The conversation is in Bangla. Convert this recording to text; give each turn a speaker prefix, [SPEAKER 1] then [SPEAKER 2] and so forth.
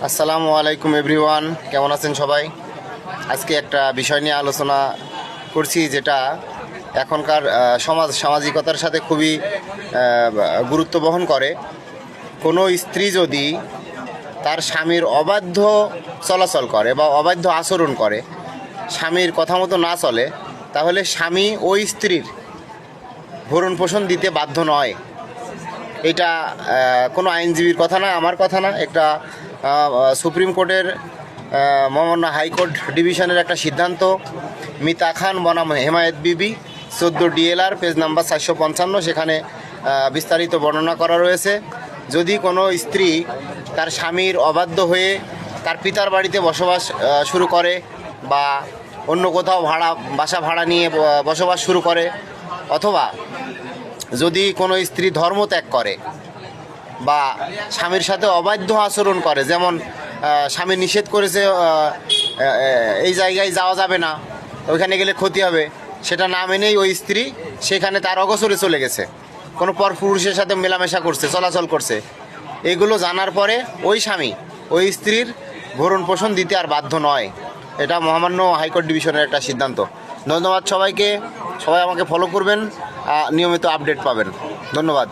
[SPEAKER 1] আসসালামু আলাইকুম এভরিওয়ান, কেমন আছেন সবাই? আজকে একটা বিষয় নিয়ে আলোচনা করছি, যেটা এখনকার সামাজিকতার সাথে খুবই গুরুত্ব বহন করে। কোনো স্ত্রী যদি তার স্বামীর অবাধ্য চলাচল করে বা অবাধ্য আচরণ করে, স্বামীর কথা মতো না চলে, তাহলে স্বামী ওই স্ত্রীর ভরণ পোষণ দিতে বাধ্য নয়। এটা কোনো আইনজীবীর কথা না, আমার কথা না, একটা সুপ্রিম কোর্টের মহামান্য হাইকোর্ট ডিভিশনের একটা সিদ্ধান্ত। মিতা খান বনাম হেমায়েত বিবি, 14 DLR, পেজ নাম্বার 455, সেখানে বিস্তারিত বর্ণনা করা রয়েছে। যদি কোনো স্ত্রী তার স্বামীর অবাধ্য হয়ে তার পিতার বাড়িতে বসবাস শুরু করে বা অন্য কোথাও বাসা ভাড়া নিয়ে বসবাস শুরু করে, অথবা যদি কোনো স্ত্রী ধর্ম ত্যাগ করে বা স্বামীর সাথে অবাধ্য আচরণ করে, যেমন স্বামী নিষেধ করেছে এই জায়গায় যাওয়া যাবে না, ওইখানে গেলে ক্ষতি হবে, সেটা না মেনেই ওই স্ত্রী সেখানে তার অগোচরে চলে গেছে, কোনো পরপুরুষের সাথে মেলামেশা করছে, চলাচল করছে, এগুলো জানার পরে ওই স্বামী ওই স্ত্রীর ভরণ পোষণ দিতে আর বাধ্য নয়। এটা মহামান্য হাইকোর্ট ডিভিশনের একটা সিদ্ধান্ত। ধন্যবাদ সবাইকে, সবাই আমাকে ফলো করবেন, নিয়মিত আপডেট পাবেন। ধন্যবাদ।